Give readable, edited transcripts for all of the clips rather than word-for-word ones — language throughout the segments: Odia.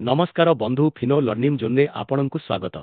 नमस्कार बंधु फिनो लर्निंग जोन्रे आपणଙ୍କୁ स्वागत।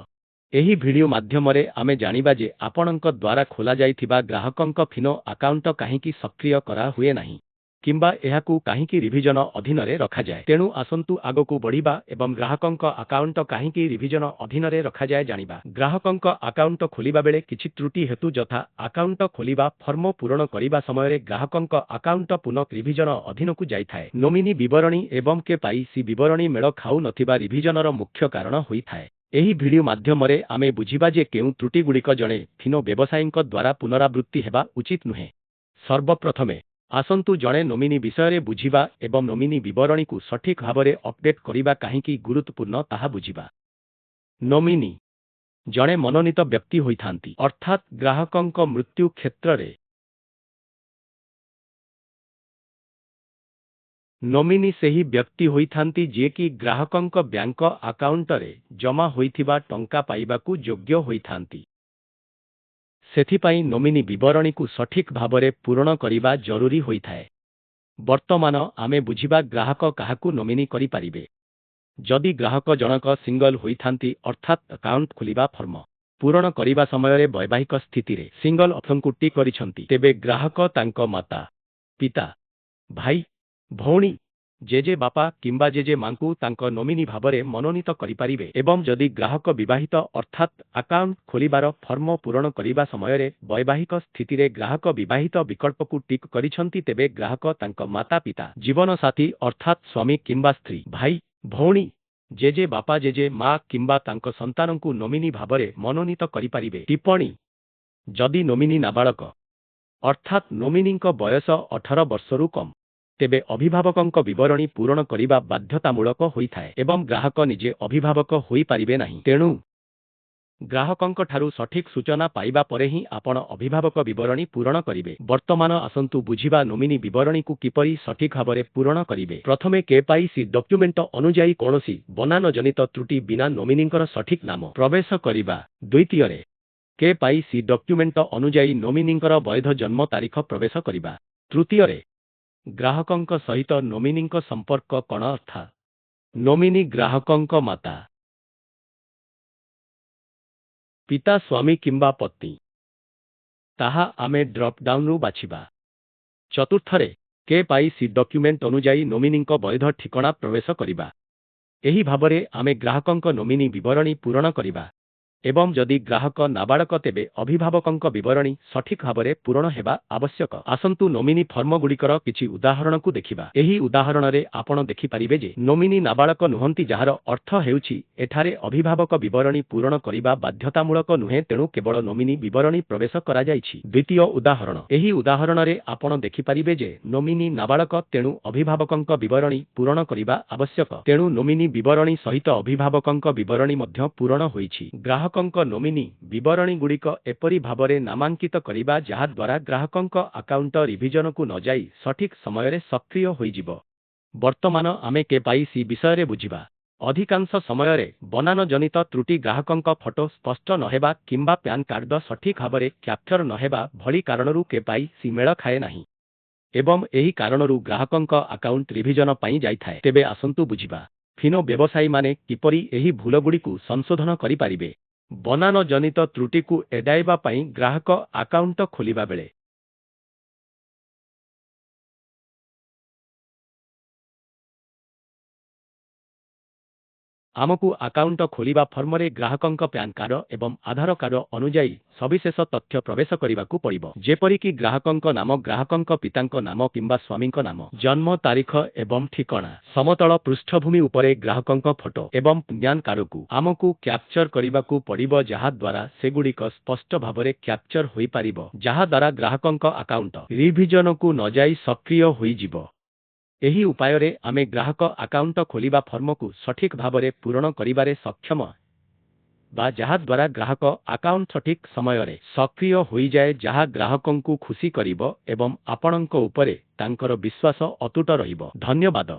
ଏହି ଭିଡିଓ ମାଧ୍ୟମରେ ଆମେ ଜାଣିବା ଯେ ଆପଣଙ୍କ ଦ୍ୱାରା ଖୋଲାଯାଇଥିବା ଗ୍ରାହକଙ୍କ ଫିନୋ ଆକାଉଣ୍ଟ କାହିଁକି ସକ୍ରିୟ କରାହୁଏ ନାହିଁ କିମ୍ବା ଏହାକୁ କାହିଁକି ରିଭିଜନ ଅଧୀନରେ ରଖାଯାଏ। ତେଣୁ ଆସନ୍ତୁ ଆଗକୁ ବଢ଼ିବା ଏବଂ ଗ୍ରାହକଙ୍କ ଆକାଉଣ୍ଟ କାହିଁକି ରିଭିଜନ ଅଧୀନରେ ରଖାଯାଏ ଜାଣିବା। ଗ୍ରାହକଙ୍କ ଆକାଉଣ୍ଟ ଖୋଲିବା ବେଳେ କିଛି ତ୍ରୁଟି ହେତୁ ଯଥା ଆକାଉଣ୍ଟ ଖୋଲିବା ଫର୍ମ ପୂରଣ କରିବା ସମୟରେ ଗ୍ରାହକଙ୍କ ଆକାଉଣ୍ଟ ପୁନଃ ରିଭିଜନ ଅଧୀନକୁ ଯାଇଥାଏ। ନୋମିନି ବିବରଣୀ ଏବଂ କେୱାଇସି ବିବରଣୀ ମେଳ ଖାଉନଥିବା ରିଭିଜନର ମୁଖ୍ୟ କାରଣ ହୋଇଥାଏ। ଏହି ଭିଡିଓ ମାଧ୍ୟମରେ ଆମେ ବୁଝିବା ଯେ କେଉଁ ତ୍ରୁଟିଗୁଡ଼ିକ ଜଣେ ଫିନୋ ବ୍ୟବସାୟୀଙ୍କ ଦ୍ୱାରା ପୁନରାବୃତ୍ତି ହେବା ଉଚିତ ନୁହେଁ। ସର୍ବପ୍ରଥମେ ଆସନ୍ତୁ ଜଣେ ନୋମିନି ବିଷୟରେ ବୁଝିବା ଏବଂ ନୋମିନି ବିବରଣୀକୁ ସଠିକ ଭାବରେ ଅପଡେଟ୍ କରିବା କାହିଁକି ଗୁରୁତ୍ୱପୂର୍ଣ୍ଣ ତାହା ବୁଝିବା। ନୋମିନି ଜଣେ ମନୋନୀତ ବ୍ୟକ୍ତି ହୋଇଥାନ୍ତି, ଅର୍ଥାତ୍ ଗ୍ରାହକଙ୍କ ମୃତ୍ୟୁ କ୍ଷେତ୍ରରେ ନୋମିନି ସେହି ବ୍ୟକ୍ତି ହୋଇଥାନ୍ତି ଯିଏକି ଗ୍ରାହକଙ୍କ ବ୍ୟାଙ୍କ ଆକାଉଣ୍ଟରେ ଜମା ହୋଇଥିବା ଟଙ୍କା ପାଇବାକୁ ଯୋଗ୍ୟ ହୋଇଥାନ୍ତି। ସେଥିପାଇଁ ନୋମିନି ବିବରଣୀକୁ ସଠିକ ଭାବରେ ପୂରଣ କରିବା ଜରୁରୀ ହୋଇଥାଏ। ବର୍ତ୍ତମାନ ଆମେ ବୁଝିବା ଗ୍ରାହକ କାହାକୁ ନୋମିନି କରିପାରିବେ। ଯଦି ଗ୍ରାହକ ଜଣକ ସିଙ୍ଗଲ ହୋଇଥାନ୍ତି, ଅର୍ଥାତ୍ ଆକାଉଣ୍ଟ ଖୋଲିବା ଫର୍ମ ପୂରଣ କରିବା ସମୟରେ ବୈବାହିକ ସ୍ଥିତିରେ ସିଙ୍ଗଲ ଅପସନକୁ ଟିକ୍ କରିଛନ୍ତି, ତେବେ ଗ୍ରାହକ ତାଙ୍କ ମାତା, ପିତା, ଭାଇ, ଭଉଣୀ, ଜେଜେ ବାପା କିମ୍ବା ଜେଜେ ମାଙ୍କୁ ତାଙ୍କ ନୋମିନି ଭାବରେ ମନୋନୀତ କରିପାରିବେ। ଏବଂ ଯଦି ଗ୍ରାହକ ବିବାହିତ, ଅର୍ଥାତ୍ ଆକାଉଣ୍ଟ ଖୋଲିବାର ଫର୍ମ ପୂରଣ କରିବା ସମୟରେ ବୈବାହିକ ସ୍ଥିତିରେ ଗ୍ରାହକ ବିବାହିତ ବିକଳ୍ପକୁ ଟିକ୍ କରିଛନ୍ତି, ତେବେ ଗ୍ରାହକ ତାଙ୍କ ମାତା ପିତା, ଜୀବନସାଥୀ ଅର୍ଥାତ୍ ସ୍ୱାମୀ କିମ୍ବା ସ୍ତ୍ରୀ, ଭାଇ, ଭଉଣୀ, ଜେଜେ ବାପା ଜେଜେ ମା କିମ୍ବା ତାଙ୍କ ସନ୍ତାନଙ୍କୁ ନୋମିନି ଭାବରେ ମନୋନୀତ କରିପାରିବେ। ଟିପ୍ପଣୀ: ଯଦି ନୋମିନି ନାବାଳକ, ଅର୍ଥାତ୍ ନୋମିନିଙ୍କ ବୟସ 18 ବର୍ଷରୁ କମ୍, ତେବେ ଅଭିଭାବକଙ୍କ ବିବରଣୀ ପୂରଣ କରିବା ବାଧ୍ୟତାମୂଳକ ହୋଇଥାଏ ଏବଂ ଗ୍ରାହକ ନିଜେ ଅଭିଭାବକ ହୋଇପାରିବେ ନାହିଁ। ତେଣୁ ଗ୍ରାହକଙ୍କ ଠାରୁ ସଠିକ ସୂଚନା ପାଇବା ପରେ ହିଁ ଆପଣ ଅଭିଭାବକ ବିବରଣୀ ପୂରଣ କରିବେ। ବର୍ତ୍ତମାନ ଆସନ୍ତୁ ବୁଝିବା ନୋମିନି ବିବରଣୀକୁ କିପରି ସଠିକ ଭାବରେ ପୂରଣ କରିବେ। ପ୍ରଥମେ କେୱାଇସି ଡକ୍ୟୁମେଣ୍ଟ ଅନୁଯାୟୀ କୌଣସି ବନାନ ଜନିତ ତ୍ରୁଟି ବିନା ନୋମିନିଙ୍କର ସଠିକ ନାମ ପ୍ରବେଶ କରିବା। ଦ୍ୱିତୀୟରେ କେୱାଇସି ଡକ୍ୟୁମେଣ୍ଟ ଅନୁଯାୟୀ ନୋମିନିଙ୍କର ବୈଧ ଜନ୍ମ ତାରିଖ ପ୍ରବେଶ କରିବା। ତୃତୀୟରେ ଗ୍ରାହକଙ୍କ ସହିତ ନୋମିନିଙ୍କ ସମ୍ପର୍କ କ'ଣ, ଅର୍ଥାତ୍ ନୋମିନି ଗ୍ରାହକଙ୍କ ମାତା, ପିତା, ସ୍ୱାମୀ କିମ୍ବା ପତ୍ନୀ, ତାହା ଆମେ ଡ୍ରପ୍ ଡାଉନରୁ ବାଛିବା। ଚତୁର୍ଥରେ କେୱାଇସି ଡକ୍ୟୁମେଣ୍ଟ ଅନୁଯାୟୀ ନୋମିନିଙ୍କ ବୈଧ ଠିକଣା ପ୍ରବେଶ କରିବା। ଏହି ଭାବରେ ଆମେ ଗ୍ରାହକଙ୍କ ନୋମିନି ବିବରଣୀ ପୂରଣ କରିବା। ଏବଂ ଯଦି ଗ୍ରାହକ ନାବାଳକ, ତେବେ ଅଭିଭାବକଙ୍କ ବିବରଣୀ ସଠିକ ଭାବରେ ପୂରଣ ହେବା ଆବଶ୍ୟକ। ଆସନ୍ତୁ ନୋମିନି ଫର୍ମଗୁଡ଼ିକର କିଛି ଉଦାହରଣକୁ ଦେଖିବା। ଏହି ଉଦାହରଣରେ ଆପଣ ଦେଖିପାରିବେ ଯେ ନୋମିନି ନାବାଳକ ନୁହନ୍ତି, ଯାହାର ଅର୍ଥ ହେଉଛି ଏଠାରେ ଅଭିଭାବକ ବିବରଣୀ ପୂରଣ କରିବା ବାଧ୍ୟତାମୂଳକ ନୁହେଁ, ତେଣୁ କେବଳ ନୋମିନି ବିବରଣୀ ପ୍ରବେଶ କରାଯାଇଛି। ଦ୍ୱିତୀୟ ଉଦାହରଣ: ଏହି ଉଦାହରଣରେ ଆପଣ ଦେଖିପାରିବେ ଯେ ନୋମିନି ନାବାଳକ, ତେଣୁ ଅଭିଭାବକଙ୍କ ବିବରଣୀ ପୂରଣ କରିବା ଆବଶ୍ୟକ। ତେଣୁ ନୋମିନି ବିବରଣୀ ସହିତ ଅଭିଭାବକଙ୍କ ବିବରଣୀ ମଧ୍ୟ ପୂରଣ ହୋଇଛି। ଗ୍ରାହକଙ୍କ ନୋମିନି ବିବରଣୀଗୁଡ଼ିକ ଏପରି ଭାବରେ ନାମାଙ୍କିତ କରିବା ଯାହାଦ୍ୱାରା ଗ୍ରାହକଙ୍କ ଆକାଉଣ୍ଟ ରିଭିଜନକୁ ନ ଯାଇ ସଠିକ ସମୟରେ ସକ୍ରିୟ ହୋଇଯିବ। ବର୍ତ୍ତମାନ ଆମେ କେୱାଇସି ବିଷୟରେ ବୁଝିବା। ଅଧିକାଂଶ ସମୟରେ ବନାନ ଜନିତ ତ୍ରୁଟି ଗ୍ରାହକଙ୍କ ଫଟୋ ସ୍ପଷ୍ଟ ନହେବା କିମ୍ବା ପ୍ୟାନ୍ କାର୍ଡ ସଠିକ ଭାବରେ କ୍ୟାପଚର ନହେବା ଭଳି କାରଣରୁ କେୱାଇସି ମେଳ ଖାଏ ନାହିଁ ଏବଂ ଏହି କାରଣରୁ ଗ୍ରାହକଙ୍କ ଆକାଉଣ୍ଟ ରିଭିଜନ ପାଇଁ ଯାଇଥାଏ। ତେବେ ଆସନ୍ତୁ ବୁଝିବା ଫିନୋ ବ୍ୟବସାୟୀମାନେ କିପରି ଏହି ଭୁଲଗୁଡ଼ିକୁ ସଂଶୋଧନ କରିପାରିବେ। ବନାନ ଜନିତ ତ୍ରୁଟିକୁ ଏଡ଼ାଇବା ପାଇଁ ଗ୍ରାହକ ଆକାଉଣ୍ଟ ଖୋଲିବା ବେଳେ ଆମକୁ ଆକାଉଣ୍ଟ ଖୋଲିବା ଫର୍ମରେ ଗ୍ରାହକଙ୍କ ପ୍ୟାନ୍ କାର୍ଡ ଏବଂ ଆଧାର କାର୍ଡ ଅନୁଯାୟୀ ସବିଶେଷ ତଥ୍ୟ ପ୍ରବେଶ କରିବାକୁ ପଡ଼ିବ, ଯେପରିକି ଗ୍ରାହକଙ୍କ ନାମ, ଗ୍ରାହକଙ୍କ ପିତାଙ୍କ ନାମ କିମ୍ବା ସ୍ୱାମୀଙ୍କ ନାମ, ଜନ୍ମ ତାରିଖ ଏବଂ ଠିକଣା। ସମତଳ ପୃଷ୍ଠଭୂମି ଉପରେ ଗ୍ରାହକଙ୍କ ଫଟୋ ଏବଂ ପ୍ୟାନ୍ କାର୍ଡକୁ ଆମକୁ କ୍ୟାପଚର କରିବାକୁ ପଡ଼ିବ, ଯାହାଦ୍ୱାରା ସେଗୁଡ଼ିକ ସ୍ପଷ୍ଟ ଭାବରେ କ୍ୟାପଚର ହୋଇପାରିବ, ଯାହାଦ୍ୱାରା ଗ୍ରାହକଙ୍କ ଆକାଉଣ୍ଟ ରିଭିଜନକୁ ନ ଯାଇ ସକ୍ରିୟ ହୋଇଯିବ। ଏହି ଉପାୟରେ ଆମେ ଗ୍ରାହକ ଆକାଉଣ୍ଟ ଖୋଲିବା ଫର୍ମକୁ ସଠିକ ଭାବରେ ପୂରଣ କରିବାରେ ସକ୍ଷମ ବା ଯାହାଦ୍ୱାରା ଗ୍ରାହକ ଆକାଉଣ୍ଟ ସଠିକ ସମୟରେ ସକ୍ରିୟ ହୋଇଯାଏ, ଯାହା ଗ୍ରାହକଙ୍କୁ ଖୁସି କରିବ ଏବଂ ଆପଣଙ୍କ ଉପରେ ତାଙ୍କର ବିଶ୍ୱାସ ଅତୁଟ ରହିବ। ଧନ୍ୟବାଦ।